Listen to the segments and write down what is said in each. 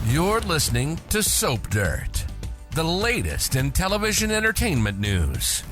You're listening to Soap Dirt, the latest in television entertainment news.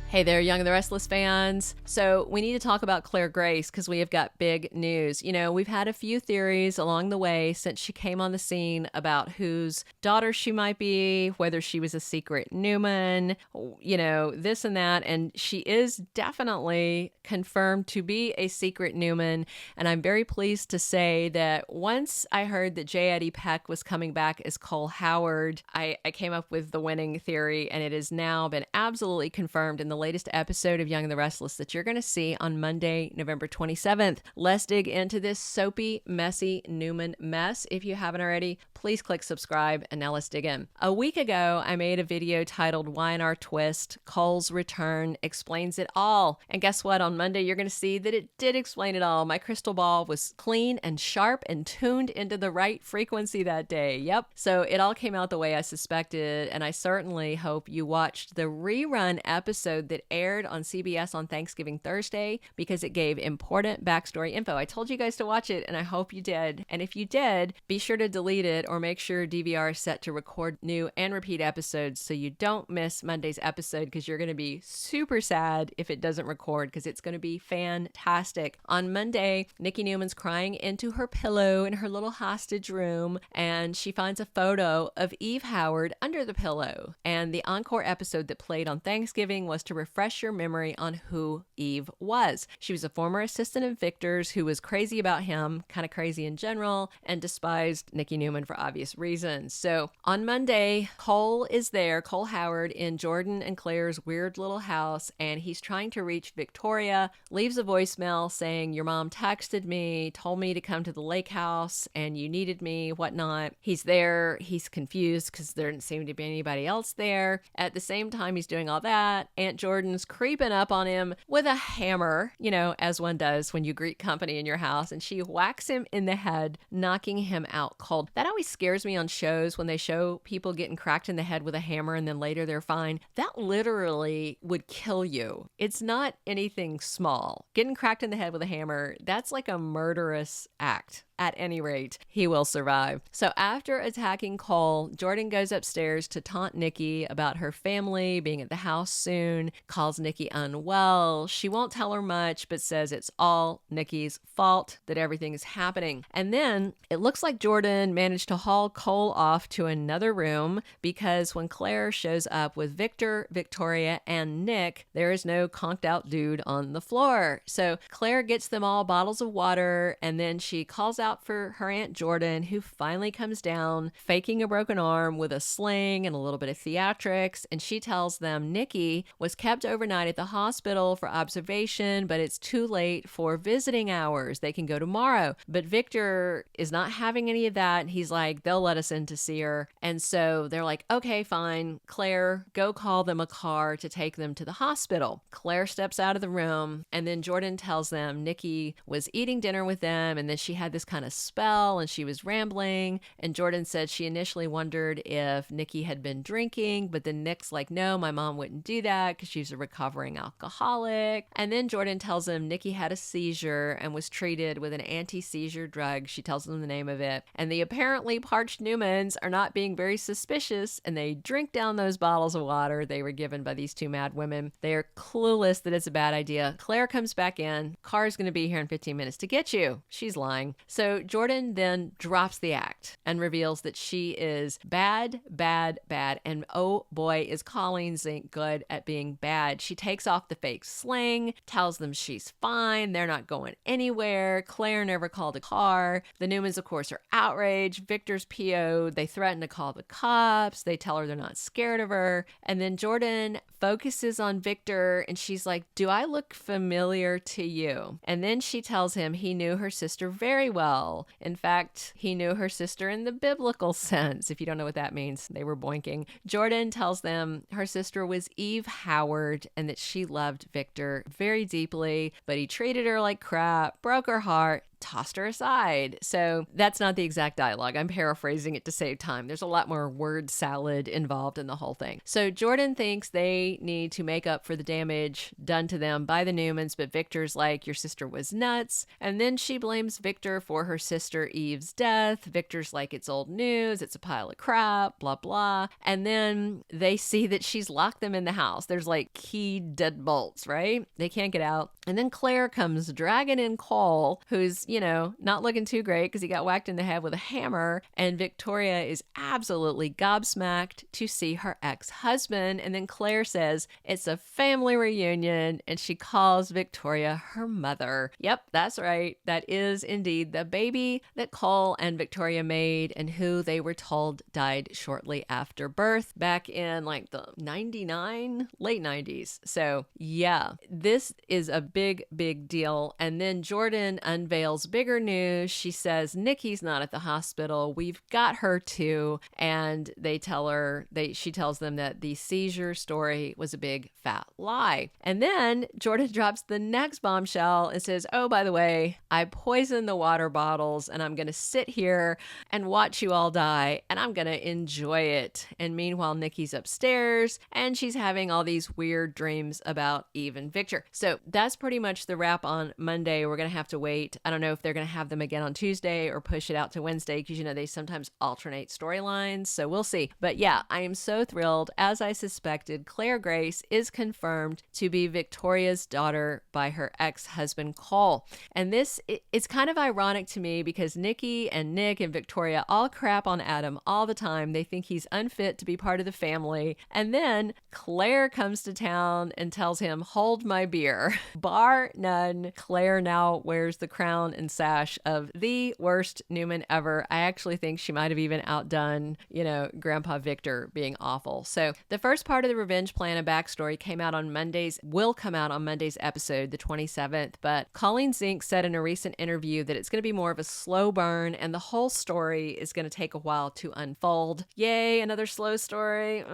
Hey there, Young and the Restless fans. So we need to talk about Claire Grace because we have got big news. You know, we've had a few theories along the way since she came on the scene about whose daughter she might be, whether she was a secret Newman, you know, this and that. And she is definitely confirmed to be a secret Newman. And I'm very pleased to say that once I heard that Eddie Peck was coming back as Cole Howard, I came up with the winning theory, and it has now been absolutely confirmed in the latest episode of Young and the Restless that you're going to see on Monday, November 27th. Let's dig into this soapy, messy Newman mess. If you haven't already, please click subscribe, and now let's dig in. A week ago, I made a video titled Why in Our Twist? Cole's Return Explains It All. And guess what? On Monday, you're going to see that it did explain it all. My crystal ball was clean and sharp and tuned into the right frequency that day. Yep. So it all came out the way I suspected, and I certainly hope you watched the rerun episode that aired on CBS on Thanksgiving Thursday because it gave important backstory info. I told you guys to watch it, and I hope you did. And if you did, be sure to delete it or make sure DVR is set to record new and repeat episodes so you don't miss Monday's episode, because you're going to be super sad if it doesn't record, because it's going to be fantastic. On Monday, Nikki Newman's crying into her pillow in her little hostage room, and she finds a photo of Eve Howard under the pillow. And the encore episode that played on Thanksgiving was to refresh your memory on who Eve was. She was a former assistant of Victor's who was crazy about him, kind of crazy in general, and despised Nikki Newman for obvious reasons. So on Monday, Cole is there, Cole Howard, in Jordan and Claire's weird little house, and he's trying to reach Victoria, leaves a voicemail saying, "Your mom texted me, told me to come to the lake house, and you needed me," whatnot. He's there, he's confused because there didn't seem to be anybody else there. At the same time he's doing all that, Aunt Jordan's creeping up on him with a hammer, you know, as one does when you greet company in your house, and she whacks him in the head, knocking him out cold. That always scares me on shows when they show people getting cracked in the head with a hammer and then later they're fine. That literally would kill you. It's not anything small. Getting cracked in the head with a hammer, that's like a murderous act. At any rate, he will survive. So after attacking Cole, Jordan goes upstairs to taunt Nikki about her family being at the house soon, calls Nikki unwell. She won't tell her much, but says it's all Nikki's fault that everything is happening. And then it looks like Jordan managed to haul Cole off to another room, because when Claire shows up with Victor, Victoria, and Nick, there is no conked out dude on the floor. So Claire gets them all bottles of water, and then she calls out for her Aunt Jordan, who finally comes down, faking a broken arm with a sling and a little bit of theatrics, and she tells them Nikki was kept overnight at the hospital for observation, but it's too late for visiting hours. They can go tomorrow. But Victor is not having any of that. He's like, they'll let us in to see her. And so they're like, okay, fine. Claire, go call them a car to take them to the hospital. Claire steps out of the room, and then Jordan tells them Nikki was eating dinner with them, and then she had this kind of spell and she was rambling, and Jordan said she initially wondered if Nikki had been drinking, but then Nick's like, no, my mom wouldn't do that because she's a recovering alcoholic. And then Jordan tells him Nikki had a seizure and was treated with an anti-seizure drug. She tells them the name of it, and the apparently parched Newmans are not being very suspicious, and they drink down those bottles of water they were given by these two mad women. They are clueless that it's a bad idea. Claire comes back in. Car's going to be here in 15 minutes to get you. She's lying. So Jordan then drops the act and reveals that she is bad, bad, bad. And oh boy, is Colleen Zink good at being bad. She takes off the fake sling, tells them she's fine, they're not going anywhere. Claire never called a car. The Newmans, of course, are outraged. Victor's PO'd. They threaten to call the cops. They tell her they're not scared of her. And then Jordan focuses on Victor, and she's like, do I look familiar to you? And then she tells him he knew her sister very well. In fact, he knew her sister in the biblical sense. If you don't know what that means, they were boinking. Jordan tells them her sister was Eve Howard and that she loved Victor very deeply, but he treated her like crap, broke her heart, tossed her aside. So that's not the exact dialogue. I'm paraphrasing it to save time. There's a lot more word salad involved in the whole thing. So Jordan thinks they need to make up for the damage done to them by the Newmans, but Victor's like, your sister was nuts. And then she blames Victor for her sister Eve's death. Victor's like, it's old news. It's a pile of crap, blah, blah. And then they see that she's locked them in the house. There's like key deadbolts, right? They can't get out. And then Claire comes dragging in Cole, who's, not looking too great because he got whacked in the head with a hammer. And Victoria is absolutely gobsmacked to see her ex-husband. And then Claire says it's a family reunion, and she calls Victoria her mother. Yep, that's right. That is indeed the baby that Cole and Victoria made and who they were told died shortly after birth back in like the 99, late 90s. So yeah, this is a big, big deal. And then Jordan unveils bigger news. She says Nikki's not at the hospital. We've got her too. And she tells them that the seizure story was a big fat lie. And then Jordan drops the next bombshell and says, oh, by the way, I poisoned the water bottles and I'm going to sit here and watch you all die and I'm going to enjoy it. And meanwhile, Nikki's upstairs and she's having all these weird dreams about Eve and Victor. So that's pretty much the wrap on Monday. We're going to have to wait. I don't know if they're going to have them again on Tuesday or push it out to Wednesday because, they sometimes alternate storylines. So we'll see. But yeah, I am so thrilled. As I suspected, Claire Grace is confirmed to be Victoria's daughter by her ex-husband, Cole. And it's kind of ironic to me because Nikki and Nick and Victoria all crap on Adam all the time. They think he's unfit to be part of the family. And then Claire comes to town and tells him, hold my beer. Bar none, Claire now wears the crown and sash of the worst Newman ever. I actually think she might have even outdone, Grandpa Victor being awful. So the first part of the revenge plan and backstory will come out on Monday's episode, the 27th. But Colleen Zink said in a recent interview that it's going to be more of a slow burn and the whole story is going to take a while to unfold. Yay, another slow story.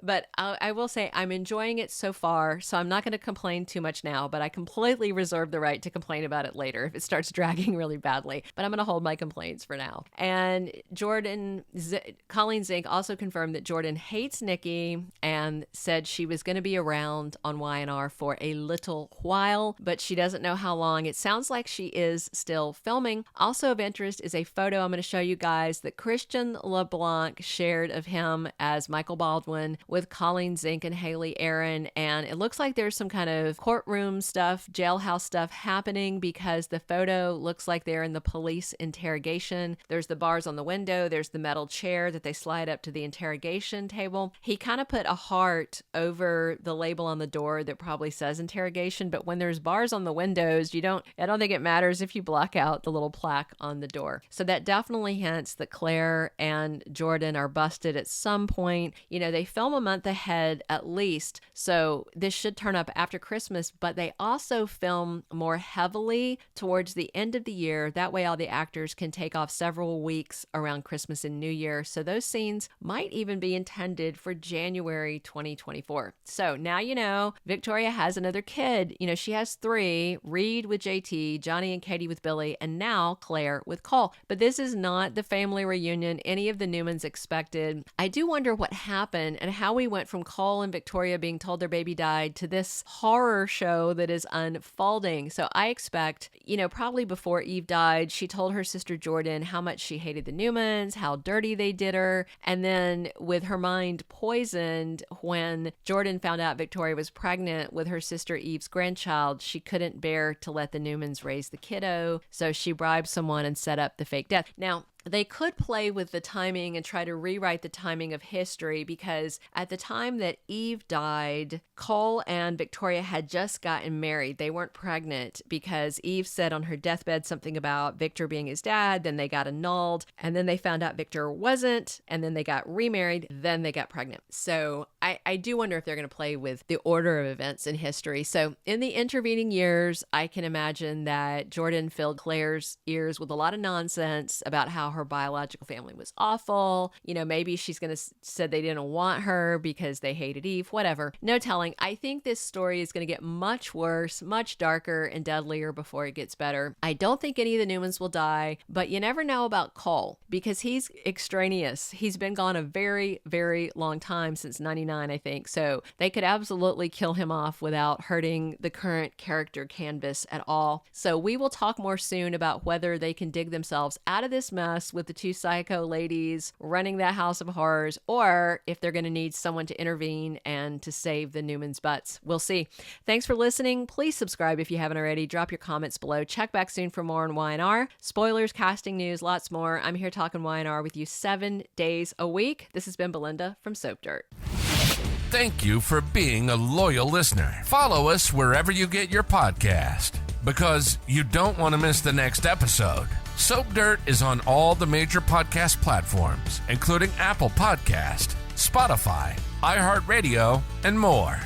But I will say I'm enjoying it so far, so I'm not going to complain too much now, but I completely reserve the right to complain about it later if it starts dragging really badly. But I'm going to hold my complaints for now. And Colleen Zink also confirmed that Jordan hates Nikki and said she was going to be around on Y&R for a little while, but she doesn't know how long. It sounds like she is still filming. Also of interest is a photo I'm going to show you guys that Christian LeBlanc shared of him as Michael Baldwin with Colleen Zink and Hayley Erin. And it looks like there's some kind of courtroom stuff, jailhouse stuff happening because the photo looks like they're in the police interrogation. There's the bars on the window. There's the metal chair that they slide up to the interrogation table. He kind of put a heart over the label on the door that probably says interrogation, but when there's bars on the windows, I don't think it matters if you block out the little plaque on the door. So that definitely hints that Claire and Jordan are busted at some point. They film a month ahead at least, so this should turn up after Christmas, but they also film more heavily towards the end of the year. That way all the actors can take off several weeks around Christmas and New Year. So those scenes might even be intended for January 2024. So now Victoria has another kid. She has 3, Reed with JT, Johnny and Katie with Billy, and now Claire with Cole. But this is not the family reunion any of the Newmans expected. I do wonder what happened and how we went from Cole and Victoria being told their baby died to this horror show that is unfolding. So I expect, probably before Eve died, she told her sister Jordan how much she hated the Newmans, how dirty they did her. And then with her mind poisoned, when Jordan found out Victoria was pregnant with her sister Eve's grandchild, she couldn't bear to let the Newmans raise the kiddo. So she bribed someone and set up the fake death. Now, they could play with the timing and try to rewrite the timing of history because at the time that Eve died, Cole and Victoria had just gotten married. They weren't pregnant because Eve said on her deathbed something about Victor being his dad. Then they got annulled and then they found out Victor wasn't, and then they got remarried. Then they got pregnant. So I do wonder if they're going to play with the order of events in history. So in the intervening years, I can imagine that Jordan filled Claire's ears with a lot of nonsense about how her biological family was awful. Maybe she's going to said they didn't want her because they hated Eve, whatever. No telling. I think this story is going to get much worse, much darker and deadlier before it gets better. I don't think any of the Newmans will die, but you never know about Cole because he's extraneous. He's been gone a very, very long time, since 99, I think. So they could absolutely kill him off without hurting the current character canvas at all. So we will talk more soon about whether they can dig themselves out of this mess with the two psycho ladies running that house of horrors, or if they're going to need someone to intervene and to save the Newmans' butts. We'll see. Thanks for listening. Please subscribe if you haven't already. Drop your comments below. Check back soon for more on Y&R. Spoilers, casting news, lots more. I'm here talking Y&R with you 7 days a week. This has been Belinda from Soap Dirt. Thank you for being a loyal listener. Follow us wherever you get your podcast, because you don't want to miss the next episode. Soap Dirt is on all the major podcast platforms, including Apple Podcast, Spotify, iHeartRadio, and more.